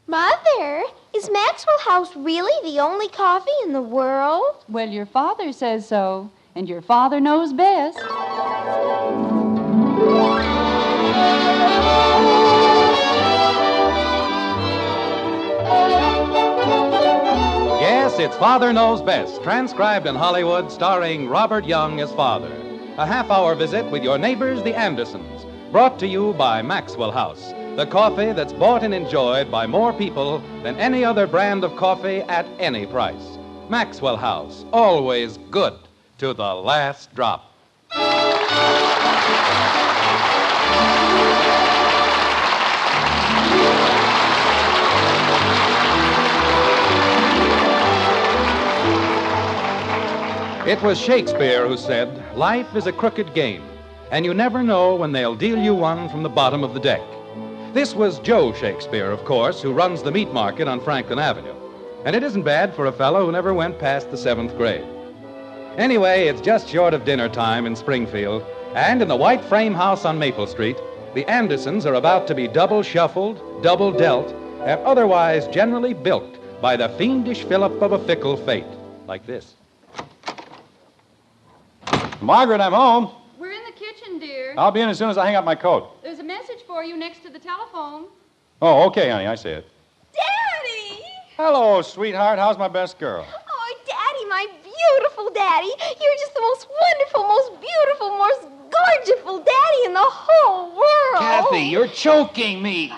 Mother, is Maxwell House really the only coffee in the world? Well, your father says so, and your father knows best. Yes, it's Father Knows Best, transcribed in Hollywood, starring Robert Young as father. A half-hour visit with your neighbors, the Andersons, brought to you by Maxwell House, the coffee that's bought and enjoyed by more people than any other brand of coffee at any price. Maxwell House, always good to the last drop. It was Shakespeare who said, "Life is a crooked game, and you never know when they'll deal you one from the bottom of the deck." This was Joe Shakespeare, of course, who runs the meat market on Franklin Avenue. And it isn't bad for a fellow who never went past the 7th grade. Anyway, it's just short of dinner time in Springfield, and in the white frame house on Maple Street, the Andersons are about to be double shuffled, double dealt, and otherwise generally bilked by the fiendish fillip of a fickle fate, like this. Margaret, I'm home. We're in the kitchen, dear. I'll be in as soon as I hang up my coat. There's a message for you next to the telephone. Oh, okay, honey, I see it. Daddy! Hello, sweetheart. How's my best girl? Oh, Daddy, my beautiful Daddy. You're just the most wonderful, most beautiful, most gorgeous Daddy in the whole world. Kathy, you're choking me.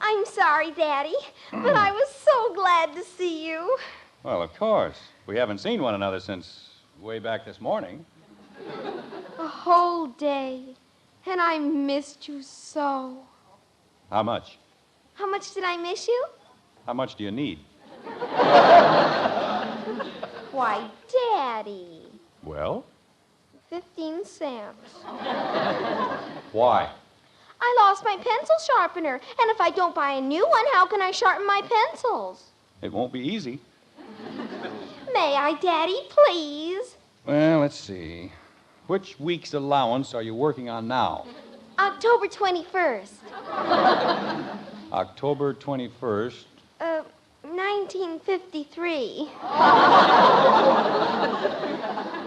I'm sorry, Daddy, but I was so glad to see you. Well, of course. We haven't seen one another since way back this morning. A whole day, and I missed you so. How much? How much did I miss you? How much do you need? Why, Daddy. Well? 15 cents. Why? I lost my pencil sharpener, and if I don't buy a new one, how can I sharpen my pencils? It won't be easy. May I, Daddy, please? Well, let's see. Which week's allowance are you working on now? October 21st. October 21st. 1953.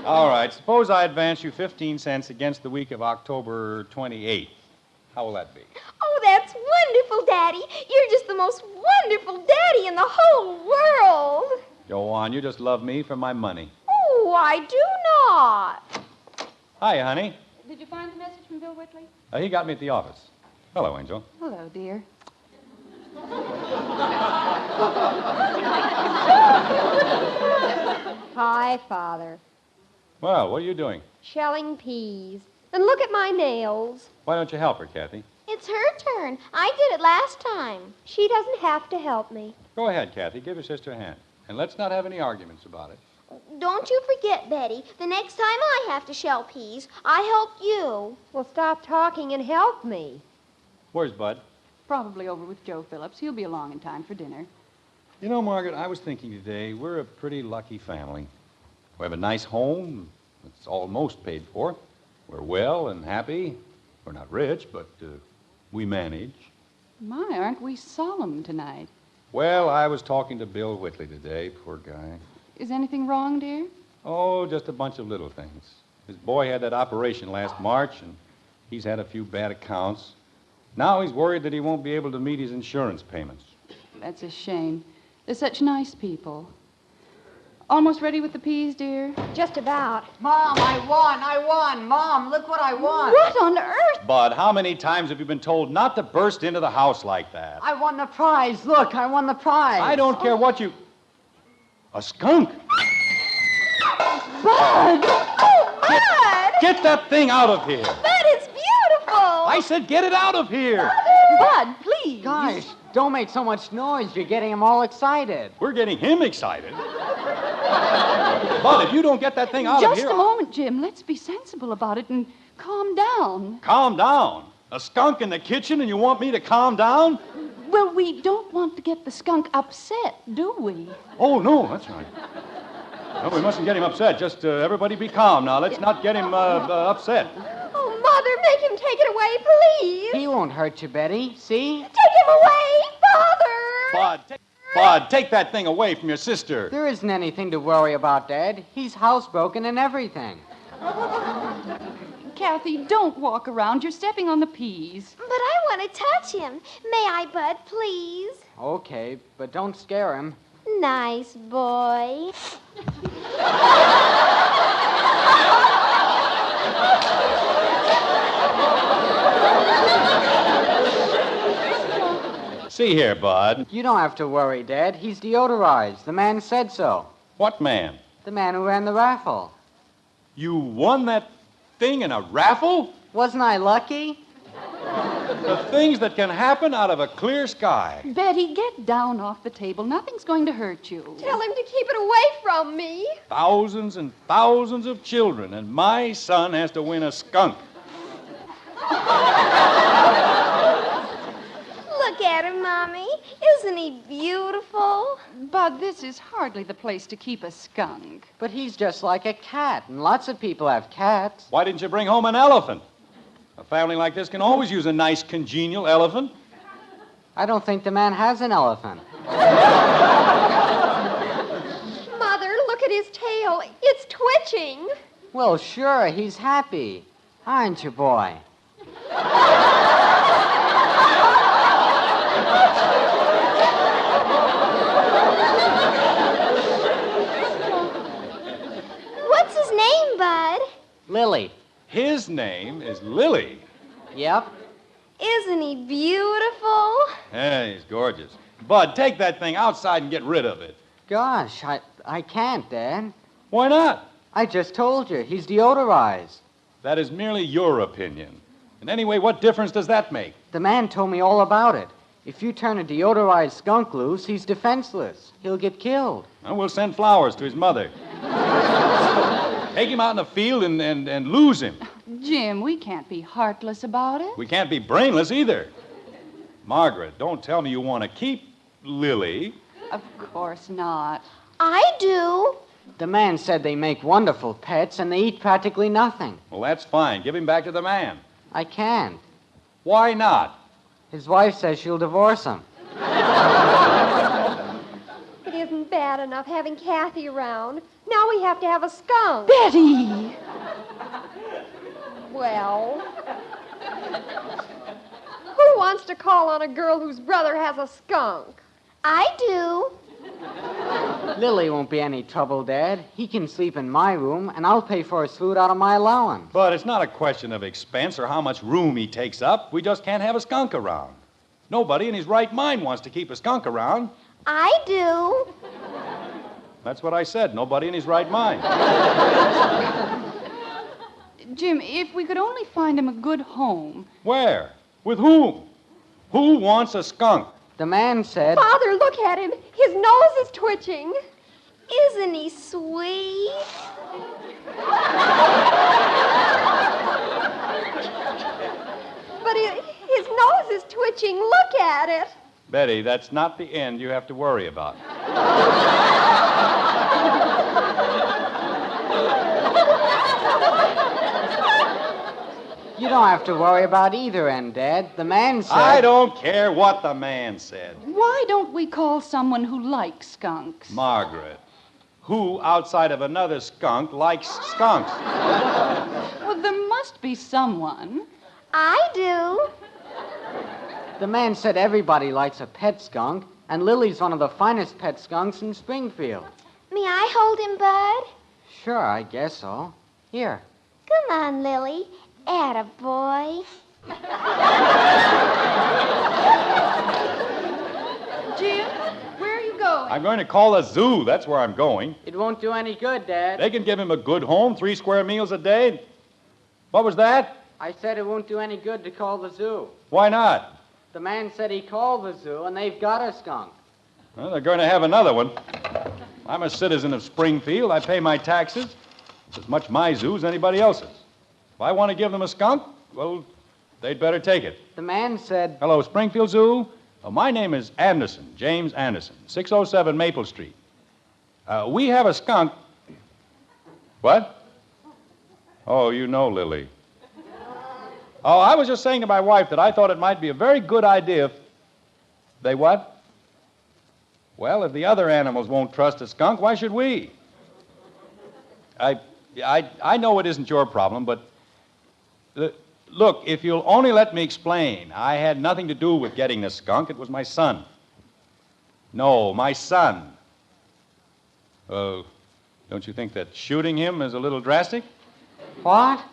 All right, suppose I advance you 15 cents against the week of October 28th. How will that be? Oh, that's wonderful, Daddy. You're just the most wonderful Daddy in the whole world. Go on, you just love me for my money. Oh, I do not. Hi, honey. Did you find the message from Bill Whitley? He got me at the office. Hello, Angel. Hello, dear. Hi, Father. Well, what are you doing? Shelling peas. And look at my nails. Why don't you help her, Kathy? It's her turn. I did it last time. She doesn't have to help me. Go ahead, Kathy. Give your sister a hand. And let's not have any arguments about it. Don't you forget, Betty, the next time I have to shell peas, I help you. Well, stop talking and help me. Where's Bud? Probably over with Joe Phillips. He'll be along in time for dinner. You know, Margaret, I was thinking today, we're a pretty lucky family. We have a nice home. It's almost paid for. We're well and happy. We're not rich, but we manage. My, aren't we solemn tonight? Well, I was talking to Bill Whitley today, poor guy. Is anything wrong, dear? Oh, just a bunch of little things. His boy had that operation last March, and he's had a few bad accounts. Now he's worried that he won't be able to meet his insurance payments. That's a shame. They're such nice people. Almost ready with the peas, dear? Just about. Mom, I won. Mom, look what I won. What on earth? Bud, how many times have you been told not to burst into the house like that? I won the prize. Look, I won the prize. I don't care what you... A skunk? Bud! Oh, Bud! Get that thing out of here! Bud, it's beautiful! I said get it out of here! Bud, please. Gosh, don't make so much noise. You're getting him all excited. We're getting him excited. Bud, if you don't get that thing out of here... Just a moment, Jim. Let's be sensible about it and calm down. Calm down. A skunk in the kitchen and you want me to calm down? Well, we don't want to get the skunk upset, do we? Oh, no, that's right. No, we mustn't get him upset. Just everybody be calm now. Let's not get him upset. Oh, Mother, make him take it away, please. He won't hurt you, Betty. See? Take him away, Bud, take that thing away from your sister. There isn't anything to worry about, Dad. He's housebroken and everything. Kathy, don't walk around. You're stepping on the peas. But I want to touch him. May I, Bud, please? Okay, but don't scare him. Nice boy. See here, Bud. You don't have to worry, Dad. He's deodorized. The man said so. What man? The man who ran the raffle. You won that thing in a raffle? Wasn't I lucky? The things that can happen out of a clear sky. Betty, get down off the table. Nothing's going to hurt you. Tell him to keep it away from me. Thousands and thousands of children, and my son has to win a skunk. Look at him, Mommy. Isn't he beautiful? Bud, this is hardly the place to keep a skunk. But he's just like a cat, and lots of people have cats. Why didn't you bring home an elephant? A family like this can always use a nice, congenial elephant. I don't think the man has an elephant. Mother, look at his tail. It's twitching. Well, sure, he's happy. Aren't you, boy? What's his name, Bud? Lily. His name is Lily. Yep. Isn't he beautiful? Yeah, he's gorgeous. Bud, take that thing outside and get rid of it. Gosh, I can't, Dad. Why not? I just told you, he's deodorized. That is merely your opinion. And anyway, what difference does that make? The man told me all about it. If you turn a deodorized skunk loose, he's defenseless. He'll get killed. Well, we'll send flowers to his mother. Take him out in the field and lose him. Jim, we can't be heartless about it. We can't be brainless either. Margaret, don't tell me you want to keep Lily. Of course not. I do. The man said they make wonderful pets and they eat practically nothing. Well, that's fine. Give him back to the man. I can't. Why not? His wife says she'll divorce him. It isn't bad enough having Kathy around. Now we have to have a skunk. Betty! Well, who wants to call on a girl whose brother has a skunk? I do. Lily won't be any trouble, Dad. He can sleep in my room, and I'll pay for his food out of my allowance. But it's not a question of expense or how much room he takes up. We just can't have a skunk around. Nobody in his right mind wants to keep a skunk around. I do. That's what I said. Nobody in his right mind. Jim, if we could only find him a good home. Where? With whom? Who wants a skunk? The man said... Father, look at him. His nose is twitching. Isn't he sweet? But his nose is twitching. Look at it. Betty, that's not the end you have to worry about. You don't have to worry about either end, Dad. The man said... I don't care what the man said. Why don't we call someone who likes skunks? Margaret, who outside of another skunk likes skunks? Well, there must be someone. I do. The man said everybody likes a pet skunk, and Lily's one of the finest pet skunks in Springfield. May I hold him, Bud? Sure, I guess so. Here. Come on, Lily. Attaboy. Jim, where are you going? I'm going to call the zoo. That's where I'm going. It won't do any good, Dad. They can give him a good home, 3 square meals a day. What was that? I said it won't do any good to call the zoo. Why not? The man said he called the zoo, and they've got a skunk. Well, they're going to have another one. I'm a citizen of Springfield. I pay my taxes. It's as much my zoo as anybody else's. If I want to give them a skunk, well, they'd better take it. The man said... Hello, Springfield Zoo. My name is Anderson, James Anderson, 607 Maple Street. We have a skunk. What? Oh, you know Lily. Oh, I was just saying to my wife that I thought it might be a very good idea if... They what? Well, if the other animals won't trust a skunk, why should we? I know it isn't your problem, but look, if you'll only let me explain, I had nothing to do with getting the skunk. It was my son. No, my son. Don't you think that shooting him is a little drastic? What?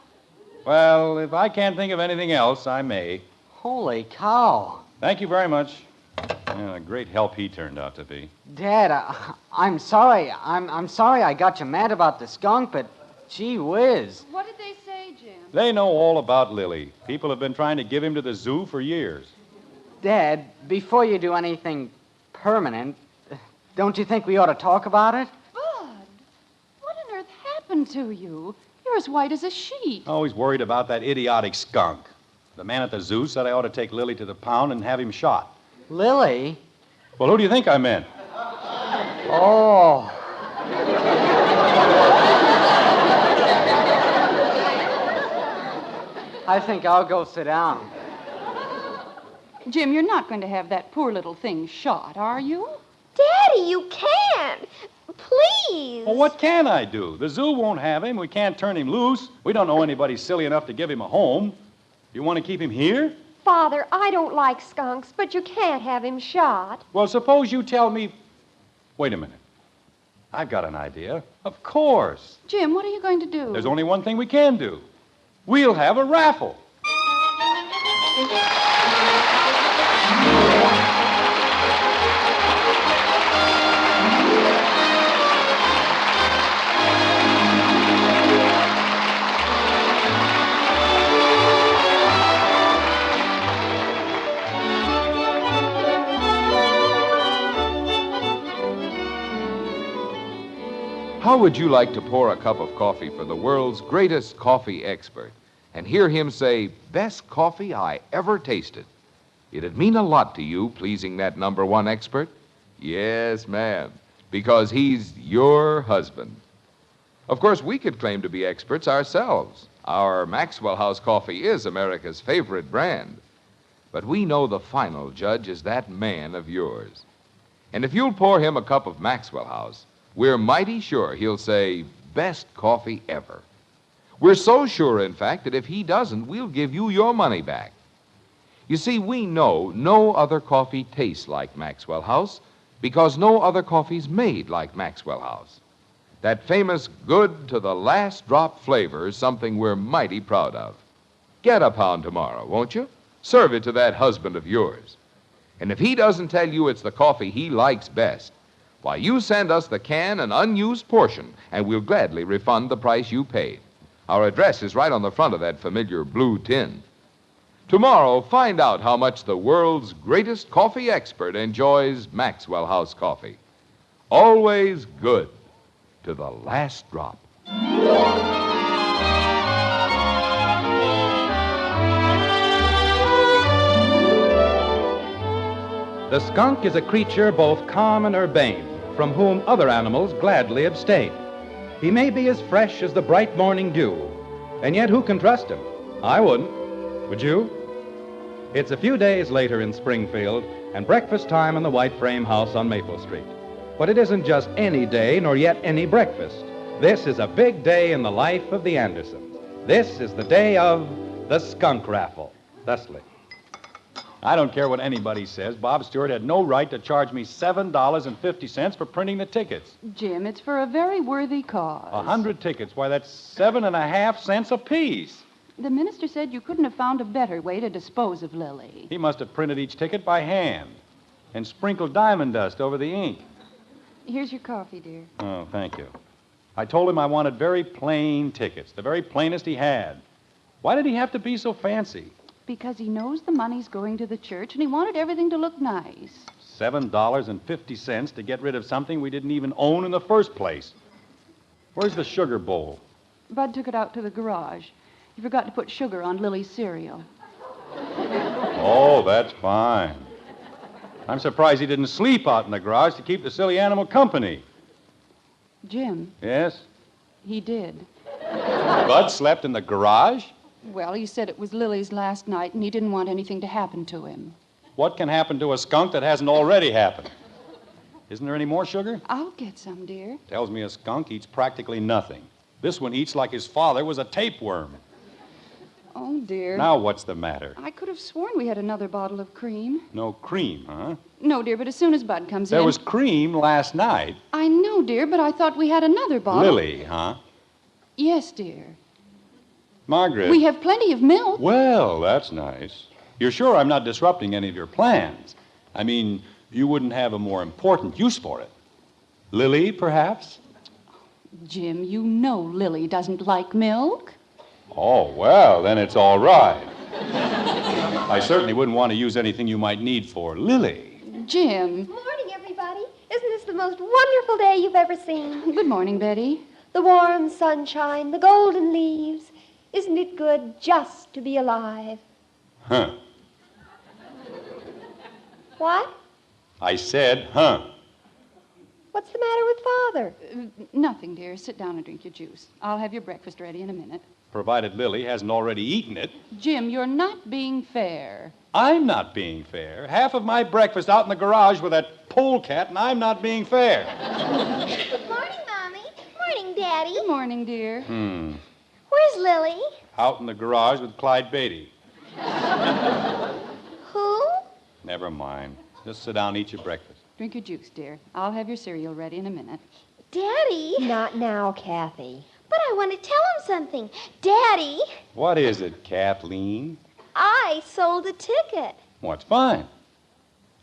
Well, if I can't think of anything else, I may. Holy cow. Thank you very much. Yeah, a great help he turned out to be. Dad, I'm sorry. I'm sorry I got you mad about the skunk, but gee whiz. What did they say, Jim? They know all about Lily. People have been trying to give him to the zoo for years. Dad, before you do anything permanent, don't you think we ought to talk about it? Bud, what on earth happened to you? You're as white as a sheet. Always worried about that idiotic skunk. The man at the zoo said I ought to take Lily to the pound and have him shot. Lily? Well, who do you think I meant? Oh. I think I'll go sit down. Jim, you're not going to have that poor little thing shot, are you? Daddy, you can't. Please. Well, what can I do? The zoo won't have him. We can't turn him loose. We don't know anybody silly enough to give him a home. You want to keep him here? Father, I don't like skunks, but you can't have him shot. Well, suppose you tell me... Wait a minute. I've got an idea. Of course. Jim, what are you going to do? There's only one thing we can do. We'll have a raffle. How would you like to pour a cup of coffee for the world's greatest coffee expert and hear him say, "Best coffee I ever tasted"? It'd mean a lot to you pleasing that number one expert. Yes, ma'am, because he's your husband. Of course, we could claim to be experts ourselves. Our Maxwell House coffee is America's favorite brand. But we know the final judge is that man of yours. And if you'll pour him a cup of Maxwell House, we're mighty sure he'll say, "Best coffee ever." We're so sure, in fact, that if he doesn't, we'll give you your money back. You see, we know no other coffee tastes like Maxwell House because no other coffee's made like Maxwell House. That famous good to the last drop flavor is something we're mighty proud of. Get a pound tomorrow, won't you? Serve it to that husband of yours. And if he doesn't tell you it's the coffee he likes best, why, you send us the can and unused portion, and we'll gladly refund the price you paid. Our address is right on the front of that familiar blue tin. Tomorrow, find out how much the world's greatest coffee expert enjoys Maxwell House coffee. Always good to the last drop. The skunk is a creature both calm and urbane, from whom other animals gladly abstain. He may be as fresh as the bright morning dew, and yet who can trust him? I wouldn't. Would you? It's a few days later in Springfield, and breakfast time in the white frame house on Maple Street. But it isn't just any day, nor yet any breakfast. This is a big day in the life of the Andersons. This is the day of the skunk raffle. Thusly. I don't care what anybody says. Bob Stewart had no right to charge me $7.50 for printing the tickets. Jim, it's for a very worthy cause. 100 tickets. Why, that's 7.5 cents apiece. The minister said you couldn't have found a better way to dispose of Lily. He must have printed each ticket by hand and sprinkled diamond dust over the ink. Here's your coffee, dear. Oh, thank you. I told him I wanted very plain tickets, the very plainest he had. Why did he have to be so fancy? Because he knows the money's going to the church, and he wanted everything to look nice. $7.50 to get rid of something we didn't even own in the first place. Where's the sugar bowl? Bud took it out to the garage. He forgot to put sugar on Lily's cereal. Oh, that's fine. I'm surprised he didn't sleep out in the garage to keep the silly animal company. Jim, Yes? he did. Bud slept in the garage? Well, he said it was Lily's last night, and he didn't want anything to happen to him. What can happen to a skunk that hasn't already happened? Isn't there any more sugar? I'll get some, dear. Tells me a skunk eats practically nothing. This one eats like his father was a tapeworm. Oh, dear. Now what's the matter? I could have sworn we had another bottle of cream. No cream, huh? No, dear, but as soon as Bud comes in... There was cream last night. I know, dear, but I thought we had another bottle. Lily, huh? Yes, dear. Margaret. We have plenty of milk. Well, that's nice. You're sure I'm not disrupting any of your plans? I mean, you wouldn't have a more important use for it. Lily, perhaps? Jim, you know Lily doesn't like milk. Oh, well, then it's all right. I certainly wouldn't want to use anything you might need for Lily. Jim. Morning, everybody. Isn't this the most wonderful day you've ever seen? Good morning, Betty. The warm sunshine, the golden leaves. Isn't it good just to be alive? Huh. What? I said, huh. What's the matter with Father? Nothing, dear. Sit down and drink your juice. I'll have your breakfast ready in a minute. Provided Lily hasn't already eaten it. Jim, you're not being fair. I'm not being fair. Half of my breakfast out in the garage with that polecat, and I'm not being fair. Good morning, Mommy. Morning, Daddy. Good morning, dear. Where's Lily? Out in the garage with Clyde Beatty. Who? Never mind. Just sit down and eat your breakfast. Drink your juice, dear. I'll have your cereal ready in a minute. Daddy. Not now, Kathy. But I want to tell him something. Daddy, What is it, Kathleen? I sold a ticket. What's fine?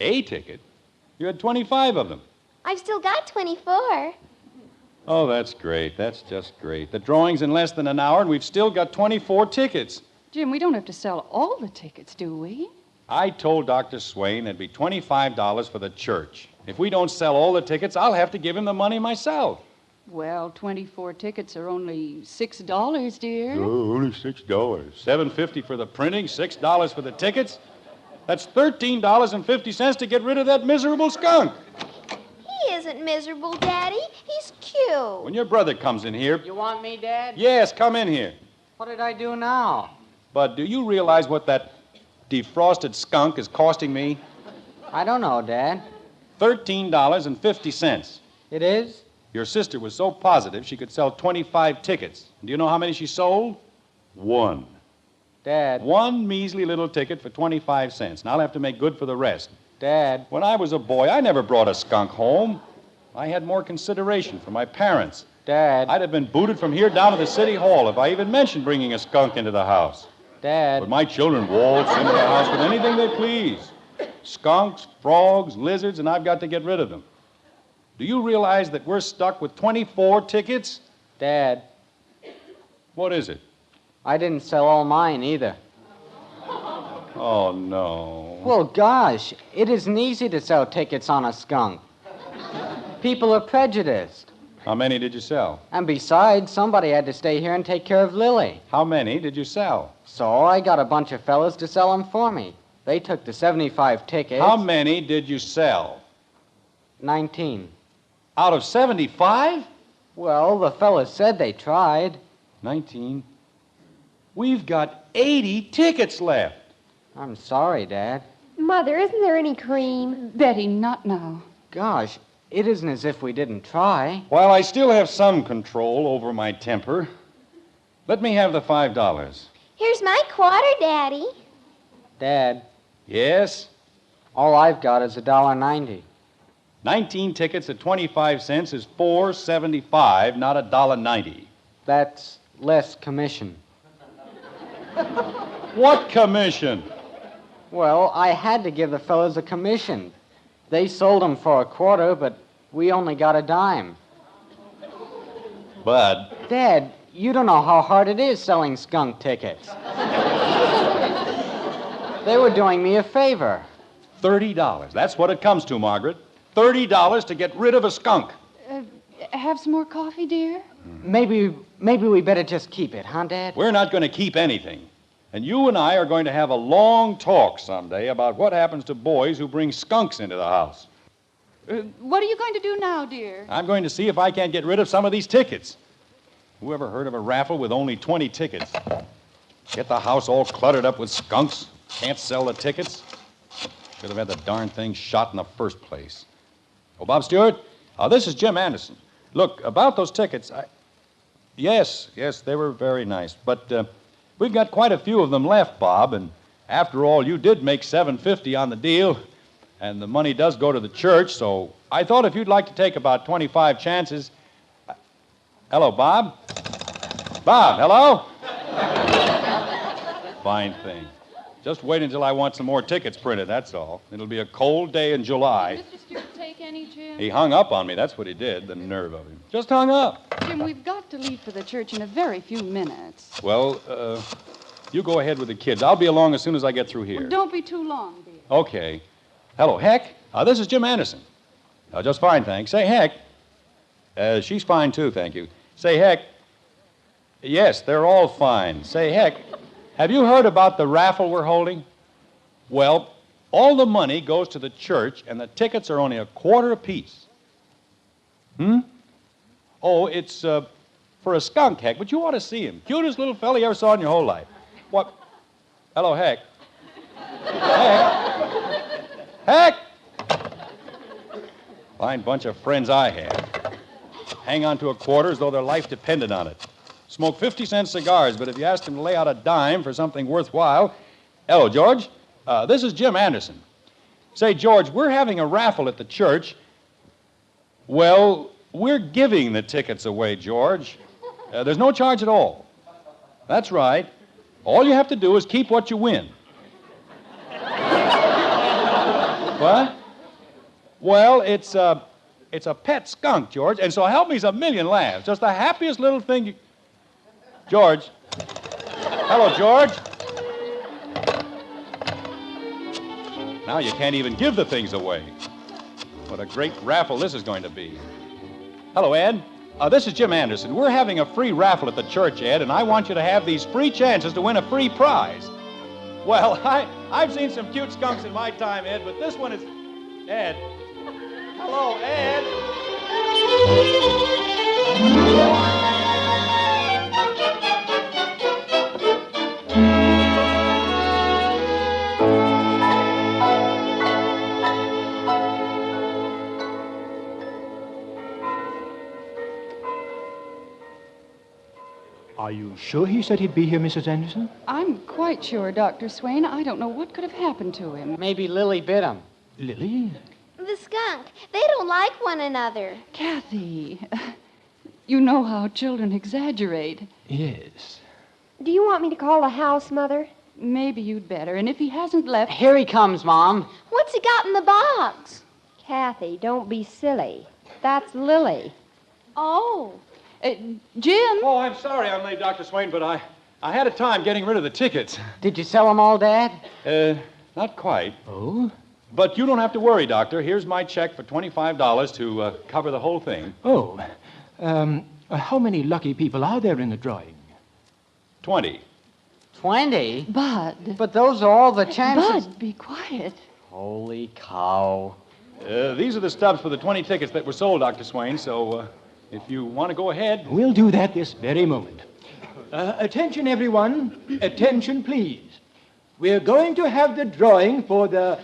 A ticket? You had 25 of them. I've still got 24. Oh, that's great. That's just great. The drawing's in less than an hour, and we've still got 24 tickets. Jim, we don't have to sell all the tickets, do we? I told Dr. Swain there'd be $25 for the church. If we don't sell all the tickets, I'll have to give him the money myself. Well, 24 tickets are only $6, dear. Oh, only $6. $7.50 for the printing, $6 for the tickets. That's $13.50 to get rid of that miserable skunk. He isn't miserable, Daddy. He's cute. When your brother comes in here... You want me, Dad? Yes, come in here. What did I do now? But do you realize what that defrosted skunk is costing me? I don't know, Dad. $13.50. It is? Your sister was so positive she could sell 25 tickets. Do you know how many she sold? One. Dad. One measly little ticket for 25 cents. And I'll have to make good for the rest. Dad. When I was a boy, I never brought a skunk home. I had more consideration for my parents. Dad. I'd have been booted from here down to the city hall if I even mentioned bringing a skunk into the house. Dad. But my children waltz into the house with anything they please. Skunks, frogs, lizards, and I've got to get rid of them. Do you realize that we're stuck with 24 tickets? Dad. What is it? I didn't sell all mine either. Oh, no. Well, gosh, it isn't easy to sell tickets on a skunk. People are prejudiced. How many did you sell? And besides, somebody had to stay here and take care of Lily. How many did you sell? So I got a bunch of fellas to sell them for me. They took the 75 tickets. How many did you sell? 19. Out of 75? Well, the fellas said they tried. 19. We've got 80 tickets left. I'm sorry, Dad. Mother, isn't there any cream? Betty, not now. Gosh, it isn't as if we didn't try. While I still have some control over my temper, let me have the $5. Here's my quarter, Daddy. Dad, Yes? all I've got is $1.90. 19 tickets at 25 cents is $4.75, not $1.90. That's less commission. What commission? Well, I had to give the fellas a commission. They sold them for a quarter, but we only got a dime. Bud, Dad, you don't know how hard it is selling skunk tickets. They were doing me a favor. $30. That's what it comes to, Margaret. $30 to get rid of a skunk. Have some more coffee, dear? Maybe we better just keep it, huh, Dad? We're not going to keep anything. And you and I are going to have a long talk someday about what happens to boys who bring skunks into the house. What are you going to do now, dear? I'm going to see if I can't get rid of some of these tickets. Who ever heard of a raffle with only 20 tickets? Get the house all cluttered up with skunks. Can't sell the tickets. Should have had the darn thing shot in the first place. Oh, Bob Stewart? This is Jim Anderson. Look, about those tickets, Yes, they were very nice. But we've got quite a few of them left, Bob, and after all, you did make $750 on the deal, and the money does go to the church, so I thought if you'd like to take about 25 chances... Hello, Bob? Bob, hello? Fine thing. Just wait until I want some more tickets printed, that's all. It'll be a cold day in July. Did Mr. Stewart take any, Jim? He hung up on me, that's what he did, the nerve of him. Just hung up. Jim, we've got to leave for the church in a very few minutes. Well, you go ahead with the kids. I'll be along as soon as I get through here. Well, don't be too long, dear. Okay. Hello, Heck. This is Jim Anderson. Just fine, thanks. Say, Heck. She's fine, too, thank you. Say, Heck. Yes, they're all fine. Say, Heck, have you heard about the raffle we're holding? Well, all the money goes to the church, and the tickets are only $0.25 apiece. Oh, it's for a skunk, Heck, but you ought to see him. Cutest little fella you ever saw in your whole life. What? Hello, Heck. Heck! Fine bunch of friends I have. Hang on to $0.25 as though their life depended on it. Smoke 50-cent cigars, but if you ask them to lay out a dime for something worthwhile... Hello, George. This is Jim Anderson. Say, George, we're having a raffle at the church. Well, we're giving the tickets away, George. There's no charge at all. That's right. All you have to do is keep what you win. What? Well, it's a pet skunk, George, and so help me's a million laughs. Just the happiest little thing you... George. Hello, George. Now you can't even give the things away. What a great raffle this is going to be. Hello, Ed. This is Jim Anderson. We're having a free raffle at the church, Ed, and I want you to have these free chances to win a free prize. Well, I've seen some cute skunks in my time, Ed, but this one is... Ed. Hello, Ed. Are you sure he said he'd be here, Mrs. Anderson? I'm quite sure, Dr. Swain. I don't know what could have happened to him. Maybe Lily bit him. Lily? The skunk. They don't like one another. Kathy, you know how children exaggerate. Yes. Do you want me to call the house, Mother? Maybe you'd better. And if he hasn't left... Here he comes, Mom. What's he got in the box? Kathy, don't be silly. That's Lily. Oh. Jim? Oh, I'm sorry I'm late, Dr. Swain, but I had a time getting rid of the tickets. Did you sell them all, Dad? Not quite. Oh? But you don't have to worry, Doctor. Here's my check for $25 to cover the whole thing. Oh. How many lucky people are there in the drawing? 20. 20? Bud. But those are all the chances. Bud, be quiet. Holy cow. These are the stubs for the 20 tickets that were sold, Dr. Swain, so if you want to go ahead... We'll do that this very moment. Attention, everyone. Attention, please. We're going to have the drawing for the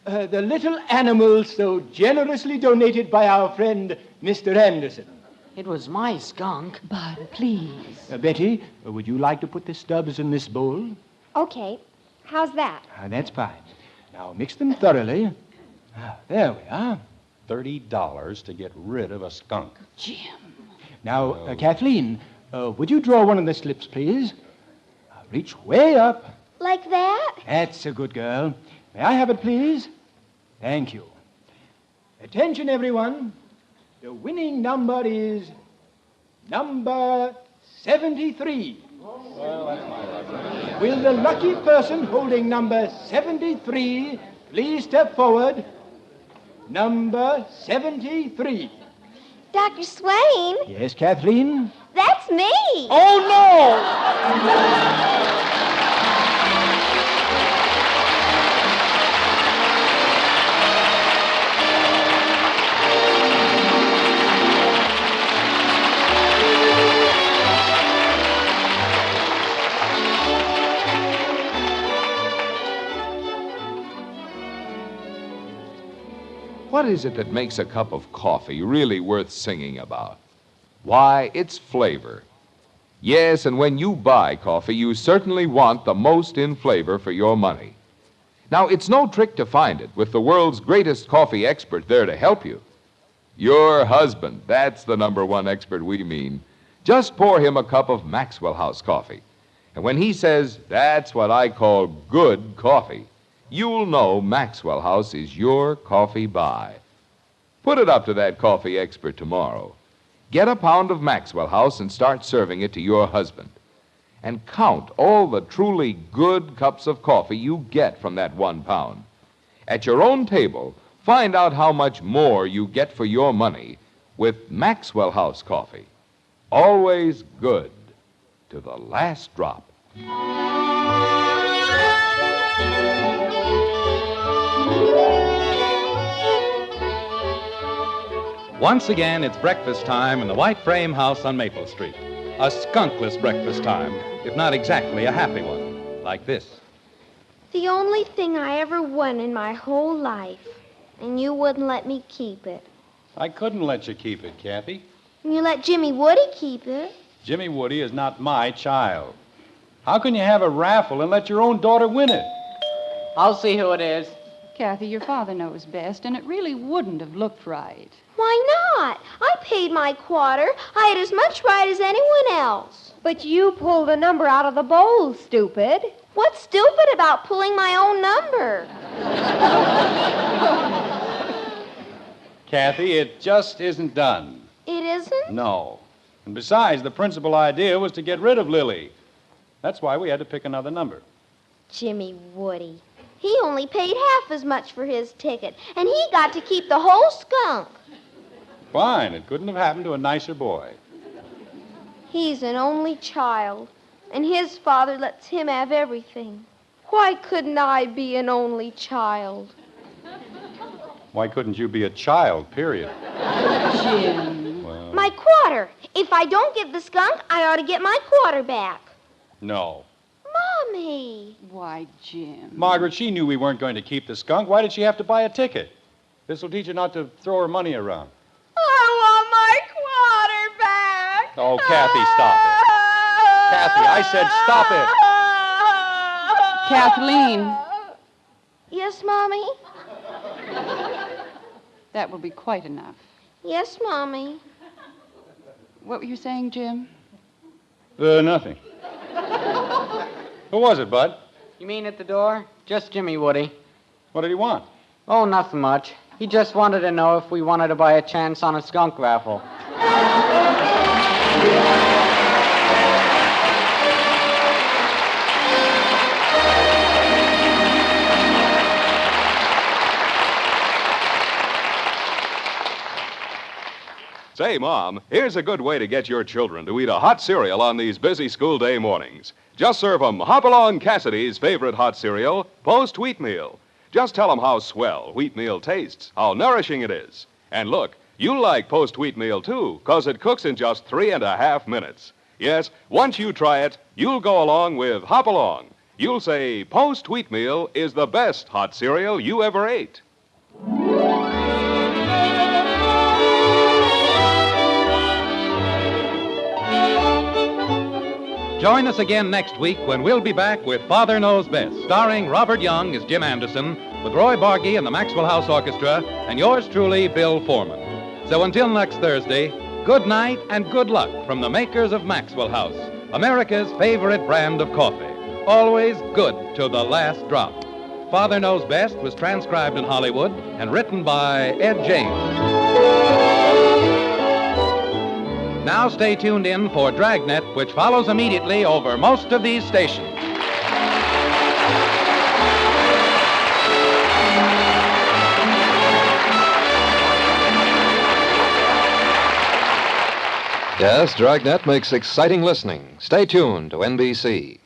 little animals so generously donated by our friend, Mr. Anderson. It was my skunk. Bud, please. Betty, would you like to put the stubs in this bowl? Okay. How's that? That's fine. Now, mix them thoroughly. There we are. $30 to get rid of a skunk. Jim. Now, Kathleen, would you draw one of the slips, please? Reach way up. Like that? That's a good girl. May I have it, please? Thank you. Attention, everyone. The winning number is number 73. Will the lucky person holding number 73 please step forward? Number 73. Dr. Swain, Yes, Kathleen? that's me. Oh, no! What is it that makes a cup of coffee really worth singing about? Why, it's flavor. Yes, and when you buy coffee, you certainly want the most in flavor for your money. Now, it's no trick to find it with the world's greatest coffee expert there to help you. Your husband, that's the number one expert we mean. Just pour him a cup of Maxwell House coffee. And when he says, that's what I call good coffee, you'll know Maxwell House is your coffee buy. Put it up to that coffee expert tomorrow. Get a pound of Maxwell House and start serving it to your husband. And count all the truly good cups of coffee you get from that 1 pound. At your own table, find out how much more you get for your money with Maxwell House coffee. Always good to the last drop. Once again, it's breakfast time in the white frame house on Maple Street. A skunkless breakfast time, if not exactly a happy one, like this. The only thing I ever won in my whole life, and you wouldn't let me keep it. I couldn't let you keep it, Kathy. And you let Jimmy Woody keep it. Jimmy Woody is not my child. How can you have a raffle and let your own daughter win it? I'll see who it is. Kathy, your father knows best, and it really wouldn't have looked right. Why not? I paid my quarter. I had as much right as anyone else. But you pulled a number out of the bowl, stupid. What's stupid about pulling my own number? Kathy, it just isn't done. It isn't? No. And besides, the principal idea was to get rid of Lily. That's why we had to pick another number. Jimmy Woody. He only paid half as much for his ticket, and he got to keep the whole skunk. Fine. It couldn't have happened to a nicer boy. He's an only child, and his father lets him have everything. Why couldn't I be an only child? Why couldn't you be a child, period? Jim. Well, My quarter. If I don't get the skunk, I ought to get my quarter back. no. Mommy. Why, Jim. Margaret, she knew we weren't going to keep the skunk. Why did she have to buy a ticket? This will teach her not to throw her money around. I want my quarter back. Oh, Kathy, stop it. Kathy, I said stop it. Kathleen, Yes, Mommy? that will be quite enough. Yes, Mommy. What were you saying, Jim? Nothing. Who was it, Bud? You mean at the door? Just Jimmy Woody. What did he want? Oh, nothing much. He just wanted to know if we wanted to buy a chance on a skunk raffle. Say, Mom, here's a good way to get your children to eat a hot cereal on these busy school day mornings. Just serve 'em Hop-Along Cassidy's favorite hot cereal, Post Wheatmeal. Just tell 'em how swell wheatmeal tastes, how nourishing it is. And look, you'll like Post Wheatmeal, too, 'cause it cooks in just 3.5 minutes. Yes, once you try it, you'll go along with Hop-Along. You'll say Post Wheatmeal is the best hot cereal you ever ate. Join us again next week when we'll be back with Father Knows Best, starring Robert Young as Jim Anderson, with Roy Bargy and the Maxwell House Orchestra, and yours truly, Bill Foreman. So until next Thursday, good night and good luck from the makers of Maxwell House, America's favorite brand of coffee. Always good to the last drop. Father Knows Best was transcribed in Hollywood and written by Ed James. Now stay tuned in for Dragnet, which follows immediately over most of these stations. Yes, Dragnet makes exciting listening. Stay tuned to NBC.